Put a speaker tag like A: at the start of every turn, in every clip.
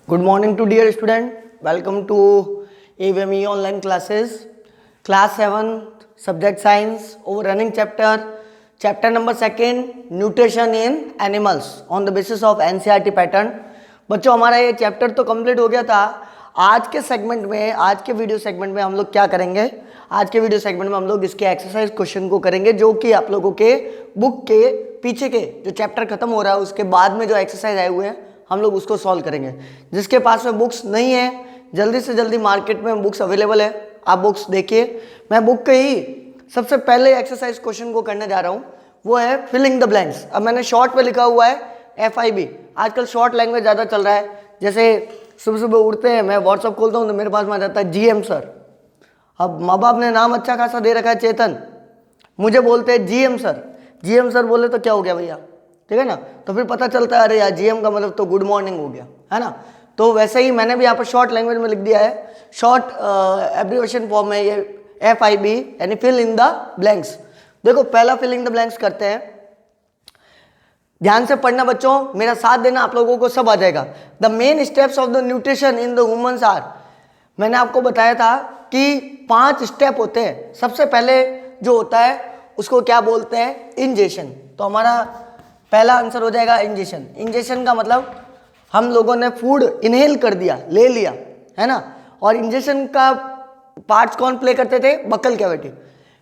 A: Good morning to dear student. Welcome to AVME online classes. Class 7 subject science overrunning chapter number 2 nutrition in animals on the basis of NCERT pattern. बच्चों हमारा ये chapter तो complete हो गया था. आज के वीडियो सेगमेंट में हम लोग क्या करेंगे? आज के वीडियो सेगमेंट में हम लोग इसके एक्सरसाइज क्वेश्चन को करेंगे जो कि आप लोगों के बुक के पीछे के जो चैप्टर खत्म हो रहा है उसके बाद में जो एक्सरसाइज आए हुए हैं हम लोग उसको सॉल्व करेंगे. जिसके पास में बुक्स नहीं है जल्दी से जल्दी मार्केट में बुक्स अवेलेबल है, आप बुक्स देखिए. मैं बुक के ही सबसे पहले एक्सरसाइज क्वेश्चन को करने जा रहा हूँ, वो है फिलिंग द ब्लैंक्स. अब मैंने शॉर्ट पे लिखा हुआ है FIB. आजकल शॉर्ट लैंग्वेज ज़्यादा चल रहा है. जैसे सुबह सुबह उठते हैं मैं व्हाट्सअप खोलता हूँ तो मेरे पास में आ जाता है GM सर. अब माँ बाप ने नाम अच्छा खासा दे रखा है चेतन, मुझे बोलते हैं GM सर. GM सर बोले तो क्या हो गया भैया, ठीक है ना. तो फिर पता चलता है अरे यार GM का मतलब तो गुड मॉर्निंग हो गया, है ना. तो वैसे ही मैंने भी यहाँ पर शॉर्ट लैंग्वेज में लिख दिया है. शॉर्ट एब्रिविएशन फॉर्म है ये FIB यानी फिल इन द ब्लैंक्स. देखो पहला फिलिंग द ब्लैंक्स करते हैं. ध्यान से पढ़ना बच्चों, मेरा साथ देना, आप लोगों को सब आ जाएगा. The main steps of the nutrition in the humans are. मैंने आपको बताया था कि 5 स्टेप होते हैं. सबसे पहले जो होता है उसको क्या बोलते हैं? इंजेशन. तो हमारा पहला आंसर हो जाएगा इंजेशन. इंजेशन का मतलब हम लोगों ने फूड इनहेल कर दिया, ले लिया, है ना. और इंजेशन का पार्ट्स कौन प्ले करते थे? Buccal cavity.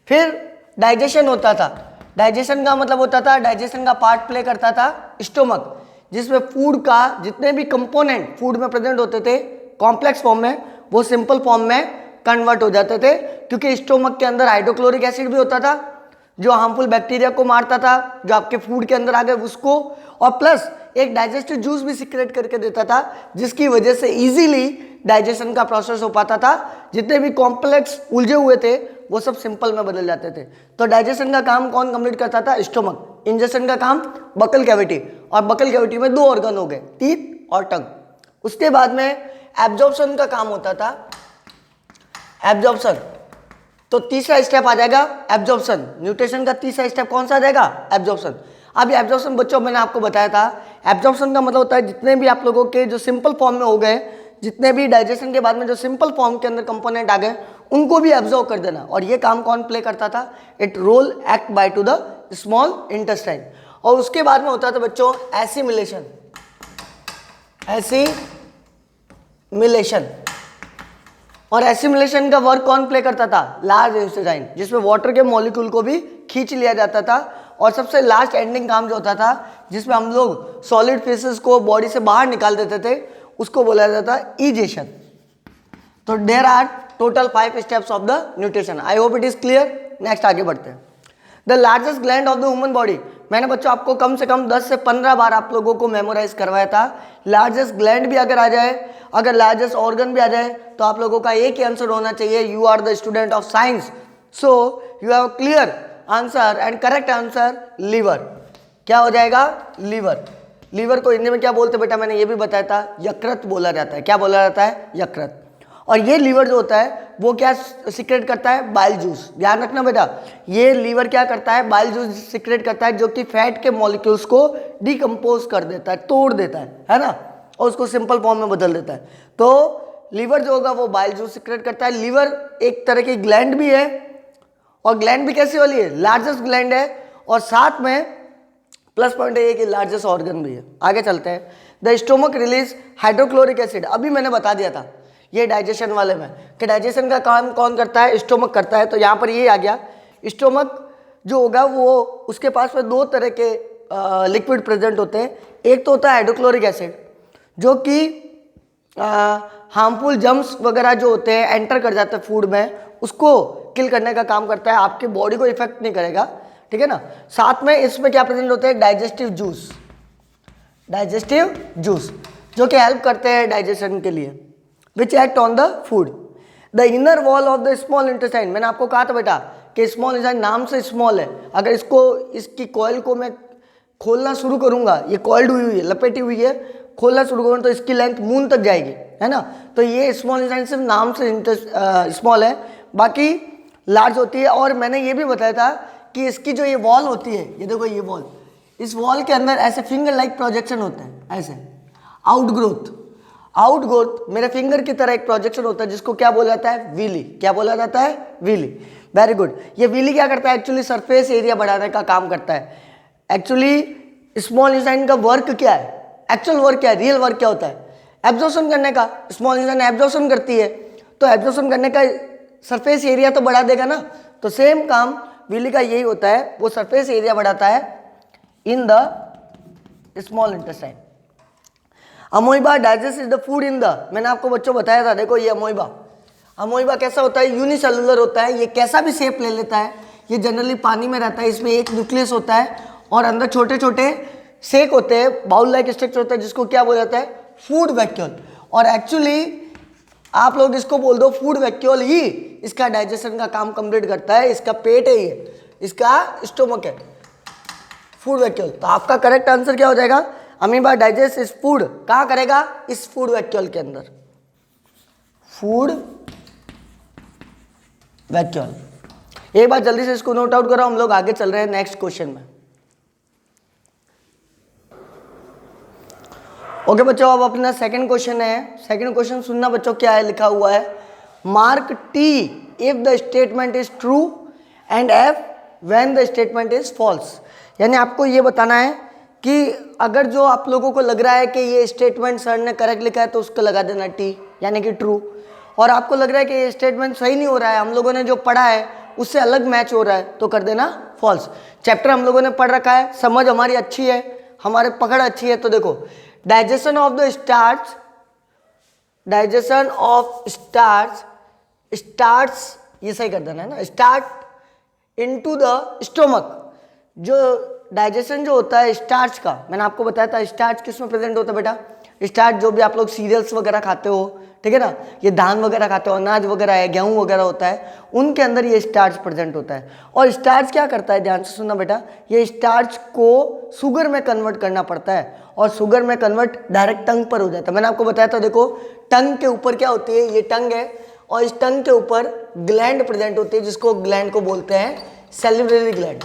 A: फिर डाइजेशन होता था. डाइजेशन का मतलब होता था, डाइजेशन का पार्ट प्ले करता था स्टोमक, जिसमें फूड का जितने भी कंपोनेंट फूड में प्रेजेंट होते थे कॉम्प्लेक्स फॉर्म में वो सिंपल फॉर्म में कन्वर्ट हो जाते थे, क्योंकि स्टोमक के अंदर हाइड्रोक्लोरिक एसिड भी होता था जो हार्मफुल बैक्टीरिया को मारता था जो आपके फूड के अंदर आ गए उसको, और प्लस एक डाइजेस्टिव जूस भी सिक्रेट करके देता था जिसकी वजह से इजीली डाइजेशन का प्रोसेस हो पाता था. जितने भी कॉम्प्लेक्स उलझे हुए थे वो सब सिंपल में बदल जाते थे. तो डाइजेशन का काम कौन कंप्लीट करता था? स्टोमक. इंजेशन का काम बकल कैविटी, और बकल कैविटी में 2 ऑर्गन हो गए, टीथ और टंग. उसके बाद में एब्जॉर्प्शन का काम होता था. एब्जॉर्प्शन, तो तीसरा स्टेप आ जाएगा एब्जॉर्प्शन. न्यूट्रिशन का तीसरा स्टेप कौन सा आ जाएगा? एब्जॉर्प्शन. अब ये एब्जॉर्प्शन बच्चों मैंने आपको बताया था, एब्जॉर्प्शन का मतलब होता है जितने भी आप लोगों के जो सिंपल फॉर्म में हो गए, जितने भी डाइजेशन के बाद में जो सिंपल फॉर्म के अंदर कंपोनेंट आ गए उनको भी एब्जॉर्व कर देना. और ये काम कौन प्ले करता था? It role act by to the small intestine. और उसके बाद में होता था बच्चों एसिमिलेशन. एसिमिलेशन, और एसिमिलेशन का वर्क कौन प्ले करता था? लार्ज इंटेस्टाइन, जिसमें वाटर के मॉलिक्यूल को भी खींच लिया जाता था. और सबसे लास्ट एंडिंग काम जो होता था जिसमें हम लोग सॉलिड फेसेस को बॉडी से बाहर निकाल देते थे उसको बोला जाता था इजेशन. तो there are total 5 steps of the nutrition. I hope it is clear. Next आगे बढ़ते हैं. The largest gland of the human body. मैंने बच्चों आपको कम से कम 10 से 15 बार आप लोगों को मेमोराइज करवाया था. लार्जेस्ट ग्लैंड भी अगर आ जाए, अगर लार्जेस्ट ऑर्गन भी आ जाए तो आप लोगों का एक ही आंसर होना चाहिए. You are the student of science, so you have clear answer and correct answer liver. क्या हो जाएगा? लीवर. लीवर को हिंदी में क्या बोलते हैं बेटा? मैंने ये भी बताया था, यकृत बोला जाता है. क्या बोला जाता है? यकृत. और ये लीवर जो होता है वो क्या सिक्रेट करता है? Bile juice. ध्यान रखना बेटा, ये लीवर क्या करता है? बाइल जूस सिक्रेट करता है जो कि फैट के मॉलिक्यूल्स को डिकम्पोज कर देता है, तोड़ देता है ना, और उसको सिंपल फॉर्म में बदल देता है. तो लीवर जो होगा वो बाइल जूस सिक्रेट करता है. लीवर एक तरह की ग्लैंड भी है, और ग्लैंड भी कैसी वाली है? लार्जेस्ट ग्लैंड है, और साथ में प्लस पॉइंट है कि लार्जेस्ट ऑर्गन भी है. आगे चलते हैं. The stomach release hydrochloric acid. अभी मैंने बता दिया था ये डाइजेशन वाले में कि डाइजेशन का काम कौन करता है? स्टोमक करता है. तो यहाँ पर ये आ गया. स्टोमक जो होगा वो उसके पास में 2 तरह के लिक्विड प्रेजेंट होते हैं. एक तो होता है हाइड्रोक्लोरिक एसिड जो कि हार्मफुल जम्स वगैरह जो होते हैं एंटर कर जाते हैं फूड में, उसको किल करने का काम करता है. आपकी बॉडी को इफेक्ट नहीं करेगा, ठीक है ना. साथ में इसमें क्या प्रेजेंट होते हैं? Digestive juice. डाइजेस्टिव जूस जो कि हेल्प करते हैं डाइजेशन के लिए, which act on the food. The inner wall of the small intestine. मैंने आपको कहा था बेटा कि स्मॉल इंटेस्टाइन नाम से स्मॉल है. अगर इसकी कॉइल को मैं खोलना शुरू करूंगा, ये कॉइल्ड हुई है, लपेटी हुई है, खोलना शुरू करूंगा तो इसकी लेंथ मून तक जाएगी, है ना. तो ये स्मॉल इंटेस्टाइन सिर्फ नाम से स्मॉल है, बाकी लार्ज होती है. और मैंने ये भी बताया था कि इसकी जो ये वॉल होती है, ये देखो ये वॉल, इस वॉल के अंदर ऐसे फिंगर लाइक प्रोजेक्शन होते हैं, ऐसे आउटग्रोथ. आउट ग्रोथ मेरे फिंगर की तरह एक प्रोजेक्शन होता है जिसको क्या बोला जाता है, विली। क्या बोला जाता है, विली। Very good. ये विली क्या करता है, एक्चुअली सरफेस एरिया बढ़ाने का काम करता है। एक्चुअली स्मॉल इंटेस्टाइन का वर्क क्या है, एक्चुअल वर्क क्या है, रियल वर्क क्या होता है, एब्जॉर्प्शन करने का। स्मॉल इंटेस्टाइन एब्जॉर्प्शन करती है, तो एब्जॉर्प्शन करने का सरफेस एरिया तो बढ़ा देगा ना। तो सेम काम विली का यही होता है, वो सरफेस एरिया बढ़ाता है in the small intestine. Amoeba digest is the food in the, मैंने आपको बच्चों बताया था, देखो ये अमोइबा। अमोइबा कैसा होता है, यूनिसेलुलर होता है, ये कैसा भी शेप ले लेता है। ये जनरली पानी में रहता है, इसमें एक न्यूक्लियस होता है और अंदर छोटे छोटे सेक होते हैं, बाउल लाइक स्ट्रक्चर होता है जिसको क्या बोला जाता है, फूड वैक्यूल। और एक्चुअली आप लोग इसको बोल दो फूड वैक्यूल ही इसका डाइजेशन का काम कंप्लीट करता है। इसका पेट है, ये इसका स्टोमक है, फूड वैक्यूल। तो आपका करेक्ट आंसर क्या हो जाएगा, अमीबा डाइजेस्ट इस फूड, कहाँ करेगा, इस फूड वैक्यूल के अंदर, फूड वैक्यूल। एक बार जल्दी से इसको नोट आउट करो, हम लोग आगे चल रहे हैं नेक्स्ट क्वेश्चन में। ओके बच्चों, अब अपना सेकंड क्वेश्चन है। सेकंड क्वेश्चन सुनना बच्चों, क्या है लिखा हुआ है, mark T if the statement is true and F when the statement is false. यानी आपको ये बताना है कि अगर जो आप लोगों को लग रहा है कि ये स्टेटमेंट सर ने करेक्ट लिखा है तो उसको लगा देना टी, यानी कि ट्रू। और आपको लग रहा है कि ये स्टेटमेंट सही नहीं हो रहा है, हम लोगों ने जो पढ़ा है उससे अलग मैच हो रहा है, तो कर देना फॉल्स। चैप्टर हम लोगों ने पढ़ रखा है, समझ हमारी अच्छी है, हमारे पकड़ अच्छी है। तो देखो digestion of the starch, digestion of starch, starts ये सही कर देना है ना, स्टार्ट इनटू द स्टोमक। जो डाइजेशन जो होता है स्टार्च का, मैंने आपको बताया था स्टार्च किस में प्रेजेंट होता है बेटा, स्टार्च जो भी आप लोग सीरियल्स वगैरह खाते हो, ठीक है ना, ये धान वगैरह खाते हो, अनाज वगैरह है, गेहूं वगैरह होता है, उनके अंदर ये स्टार्च प्रेजेंट होता है। और स्टार्च क्या करता है, ध्यान से सुनना बेटा, ये स्टार्च को शुगर में कन्वर्ट करना पड़ता है और शुगर में कन्वर्ट डायरेक्ट टंग पर हो जाता है। मैंने आपको बताया था, देखो टंग के ऊपर क्या होती है, ये टंग है और इस टंग के ऊपर ग्लैंड प्रेजेंट होती है जिसको ग्लैंड को बोलते हैं salivary gland,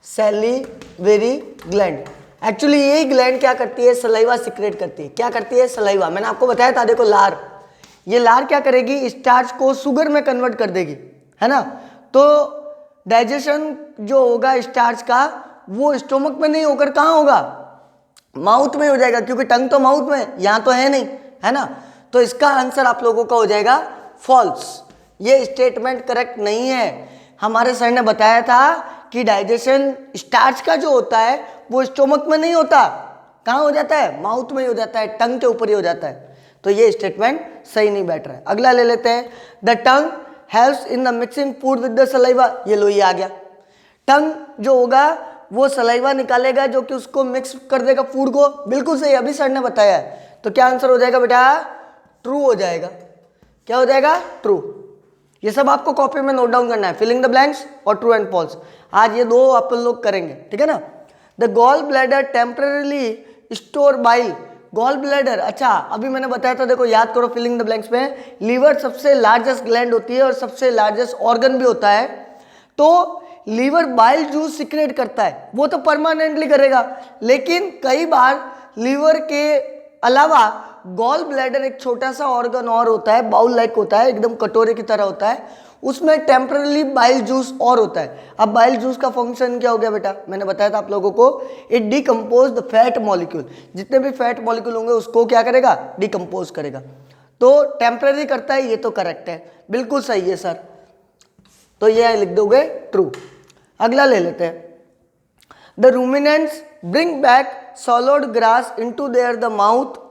A: salivary gland. Actually यही ग्लैंड क्या करती है, सलाइवा सिक्रेट करती है। क्या करती है, सलाइवा। मैंने आपको बताया था, देखो लार, ये लार क्या करेगी, स्टार्च को शुगर में कन्वर्ट कर देगी, है ना। तो डाइजेशन जो होगा स्टार्च का वो स्टोमक में नहीं होकर कहाँ होगा, माउथ में हो जाएगा, क्योंकि टंग तो माउथ में, यहाँ तो है नहीं, है ना। तो इसका आंसर आप लोगों का हो जाएगा फॉल्स। ये स्टेटमेंट करेक्ट नहीं है। हमारे सर ने बताया था कि डाइजेशन स्टार्च का जो होता है वो स्टोमक में नहीं होता, कहाँ हो जाता है, माउथ में ही हो जाता है, टंग के ऊपर ही हो जाता है। तो ये स्टेटमेंट सही नहीं बैठ रहा है। अगला ले लेते हैं, the tongue helps in the mixing food with the saliva. ये लो, ये आ गया। टंग जो होगा वो सलाइवा निकालेगा जो कि उसको मिक्स कर देगा फूड को, बिल्कुल सही, अभी सर ने बताया है। तो क्या आंसर हो जाएगा बेटा, ट्रू हो जाएगा। क्या हो जाएगा, ट्रू। ये सब आपको कॉपी में नोट डाउन करना है, फिलिंग द ब्लैंक्स और ट्रू एंड फॉल्स। आज ये दो आप लोग करेंगे, ठीक है ना। The gall bladder temporarily store bile. Gall bladder, अच्छा अभी मैंने बताया था, देखो याद करो फिलिंग द ब्लैंक्स में, लीवर सबसे लार्जेस्ट ग्लैंड होती है और सबसे लार्जेस्ट ऑर्गन भी होता है। तो लीवर बाइल जूस सिक्रेट करता है, वो तो परमानेंटली करेगा, लेकिन कई बार लीवर के अलावा गॉल ब्लैडर एक छोटा सा ऑर्गन और होता है, बाउल लाइक होता है, एकदम कटोरे की तरह होता है, उसमें टेम्पररी बाइल जूस और होता है। अब बाइल जूस का फंक्शन क्या हो गया बेटा, मैंने बताया था आप लोगों को, it decompose the fat molecule. जितने भी फैट मॉलिक्यूल होंगे उसको क्या करेगा, डिकम्पोज करेगा। तो टेम्पररी करता है, ये तो करेक्ट है, बिल्कुल सही है सर। तो ये लिख दोगे ट्रू। अगला ले लेते हैं, the ruminants bring back solid grass into their the mouth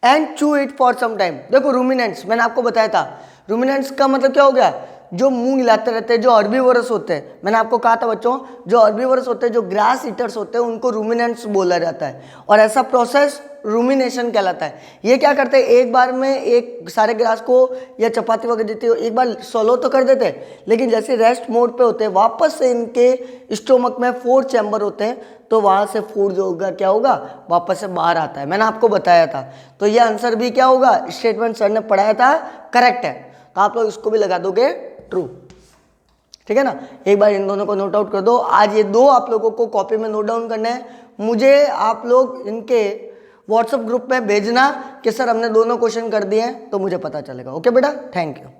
A: and चू इट फॉर सम टाइम। देखो रूमिनेंट्स मैंने आपको बताया था, रूमिनेंट्स का मतलब क्या हो गया, जो मुंह हिलाते रहते हैं, जो हर्बीवोरस होते हैं। मैंने आपको कहा था बच्चों, जो हर्बीवोरस होते हैं, जो ग्रास ईटर्स होते हैं, उनको रूमिनेंट्स बोला जाता है। और ऐसा प्रोसेस रूमिनेशन कहलाता है। ये क्या करते हैं, एक बार में एक सारे ग्रास को या चपाती वगैरह देते हो, एक बार सोलो तो कर देते हैं, लेकिन जैसे रेस्ट मोड पे होते हैं, वापस से इनके स्टोमक में 4 चैम्बर होते हैं, तो वहाँ से फूड जो होगा क्या होगा, वापस से बाहर आता है। मैंने आपको बताया था। तो ये आंसर भी क्या होगा, स्टेटमेंट सर ने पढ़ाया था, करेक्ट है। तो आप लोग इसको भी लगा दोगे ट्रू, ठीक है ना। एक बार इन दोनों को नोट आउट कर दो। आज ये दो आप लोगों को कॉपी में नोट डाउन करना है। मुझे आप लोग इनके व्हाट्सएप ग्रुप में भेजना कि सर हमने दोनों क्वेश्चन कर दिए हैं, तो मुझे पता चलेगा। ओके बेटा, थैंक यू।